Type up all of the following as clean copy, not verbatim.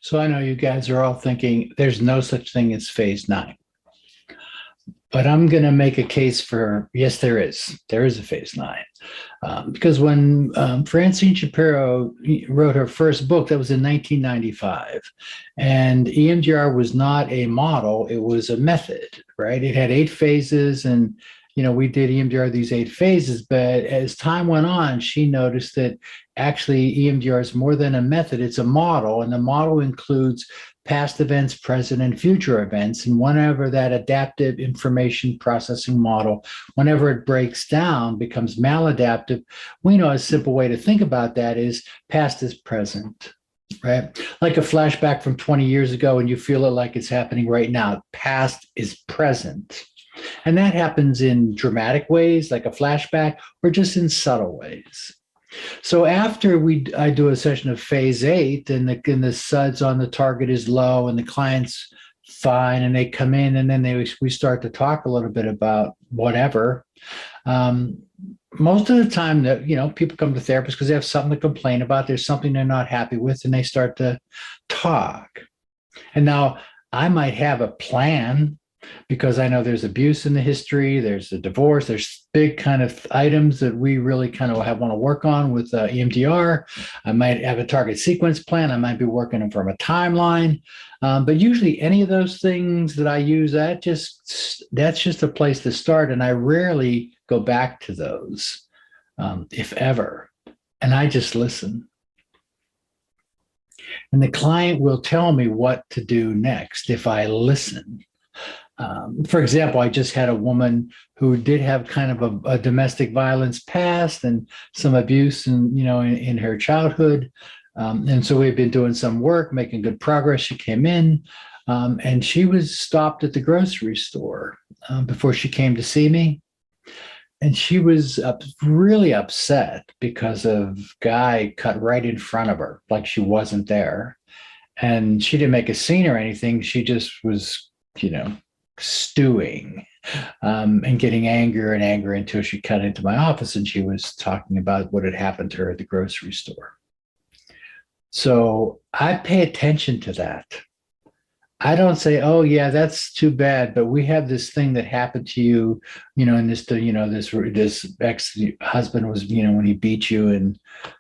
So I know you guys are all thinking there's no such thing as phase nine, but I'm going to make a case for yes, there is. There is a phase nine. Because when Francine Shapiro wrote her first book, that was in 1995, and EMDR was not a model; it was a method, right? It had eight phases, and we did EMDR these eight phases. But as time went on, she noticed that actually EMDR is more than a method; it's a model, and the model includes past events, present, and future events. And whenever that adaptive information processing model, whenever it breaks down, becomes maladaptive, we know a simple way to think about that is past is present, right? Like a flashback from 20 years ago, and you feel it like it's happening right now. Past is present. And that happens in dramatic ways, like a flashback, or just in subtle ways. So after I do a session of phase eight, and the suds on the target is low, and the client's fine, and they come in, and then we start to talk a little bit about whatever. Most of the time, that people come to therapists because they have something to complain about. There's something they're not happy with, and they start to talk. And now I might have a plan, because I know there's abuse in the history, there's a divorce, there's big kind of items that we really kind of want to work on with EMDR. I might have a target sequence plan. I might be working from a timeline. But usually any of those things that I use, that's just a place to start. And I rarely go back to those, if ever. And I just listen. And the client will tell me what to do next if I listen. For example, I just had a woman who did have kind of a domestic violence past and some abuse in her childhood. And so we've been doing some work, making good progress. She came in, and she was stopped at the grocery store before she came to see me. And she was really upset because a guy cut right in front of her, like she wasn't there. And she didn't make a scene or anything. She just was, stewing and getting angrier and angrier until she cut into my office, and she was talking about what had happened to her at the grocery store. So I pay attention to that. I don't say, "Oh yeah, that's too bad," but we have this thing that happened to you, and this ex-husband was, when he beat you and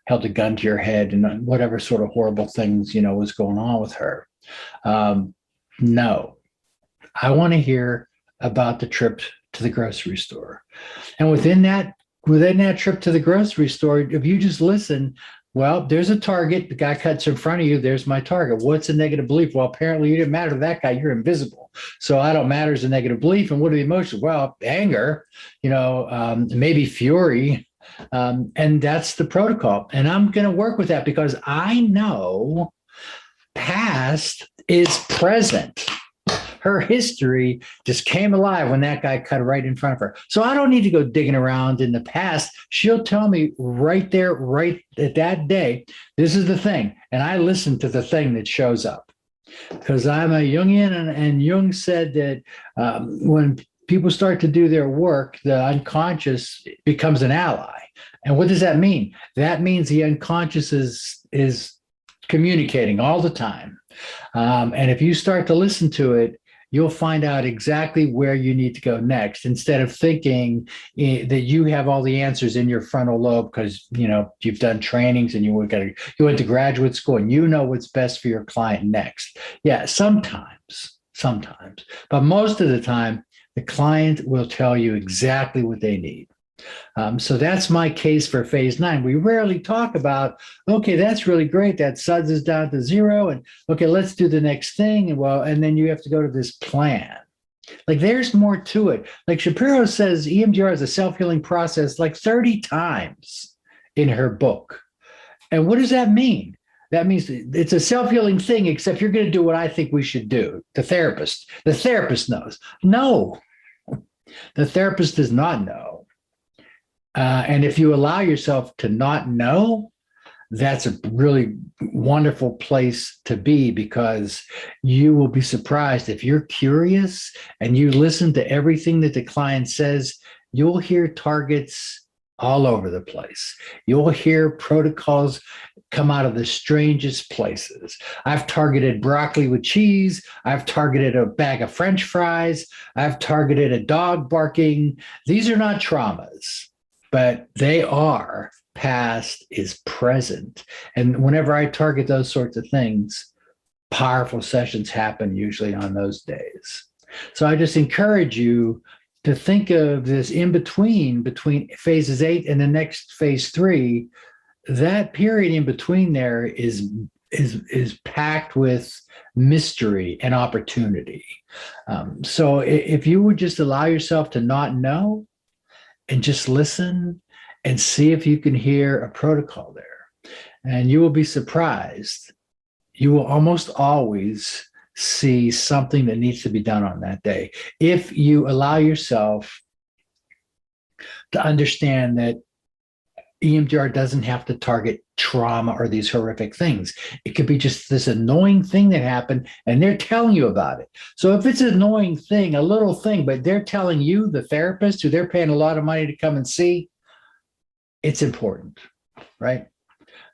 held a gun to your head and whatever sort of horrible things, was going on with her. No. I want to hear about the trip to the grocery store. And within that trip to the grocery store, if you just listen, well, there's a target. The guy cuts in front of you. There's my target. What's a negative belief? Well, apparently you didn't matter to that guy. You're invisible. So I don't matter as a negative belief. And what are the emotions? Well, anger, maybe fury. And that's the protocol. And I'm going to work with that because I know past is present. Her history just came alive when that guy cut right in front of her. So I don't need to go digging around in the past. She'll tell me right there, right at that day, this is the thing. And I listen to the thing that shows up because I'm a Jungian, and Jung said that when people start to do their work, the unconscious becomes an ally. And what does that mean? That means the unconscious is communicating all the time. And if you start to listen to it, you'll find out exactly where you need to go next, instead of thinking that you have all the answers in your frontal lobe because you've done trainings and you went to graduate school and you know what's best for your client next. Yeah, sometimes, but most of the time, the client will tell you exactly what they need. So that's my case for phase nine. We rarely talk about, okay, that's really great. That SUDS is down to 0. And okay, let's do the next thing. And then you have to go to this plan. Like there's more to it. Like Shapiro says, EMDR is a self-healing process like 30 times in her book. And what does that mean? That means it's a self-healing thing, except you're going to do what I think we should do. The therapist knows. No, the therapist does not know. And if you allow yourself to not know, that's a really wonderful place to be, because you will be surprised if you're curious and you listen to everything that the client says. You'll hear targets all over the place. You'll hear protocols come out of the strangest places. I've targeted broccoli with cheese. I've targeted a bag of French fries. I've targeted a dog barking. These are not traumas, but they are. Past is present. And whenever I target those sorts of things, powerful sessions happen usually on those days. So I just encourage you to think of this in between phases 8 and the next phase 3. That period in between there is packed with mystery and opportunity. So if you would just allow yourself to not know and just listen and see if you can hear a protocol there, and you will be surprised. You will almost always see something that needs to be done on that day if you allow yourself to understand that EMDR doesn't have to target trauma or these horrific things. It could be just this annoying thing that happened and they're telling you about it. So if it's an annoying thing, a little thing, but they're telling you, the therapist who they're paying a lot of money to come and see, it's important, right?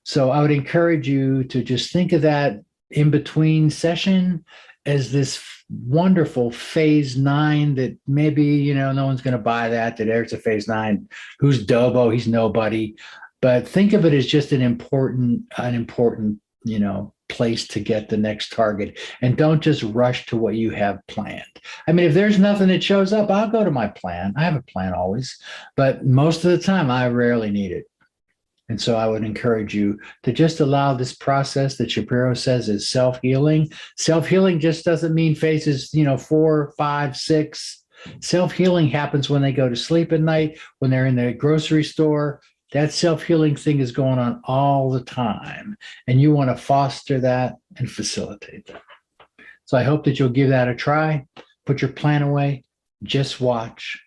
So I would encourage you to just think of that in between session as this wonderful phase 9 that maybe, no one's going to buy that there's a phase 9. Who's Dobo? He's nobody. But think of it as just an important, place to get the next target. And don't just rush to what you have planned. I mean, if there's nothing that shows up, I'll go to my plan. I have a plan always, but most of the time I rarely need it. And so I would encourage you to just allow this process that Shapiro says is self-healing. Self-healing just doesn't mean phases, 4, 5, 6. Self-healing happens when they go to sleep at night, when they're in the grocery store. That self-healing thing is going on all the time. And you want to foster that and facilitate that. So I hope that you'll give that a try. Put your plan away, just watch,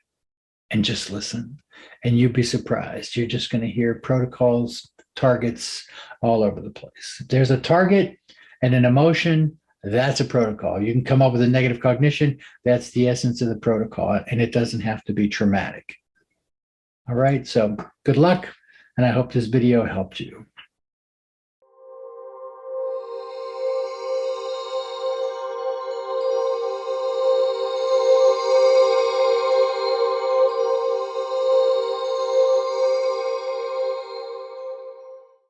and just listen. And you'd be surprised. You're just going to hear protocols, targets all over the place. If there's a target and an emotion, that's a protocol. You can come up with a negative cognition. That's the essence of the protocol. And it doesn't have to be traumatic. All right. So good luck. And I hope this video helped you.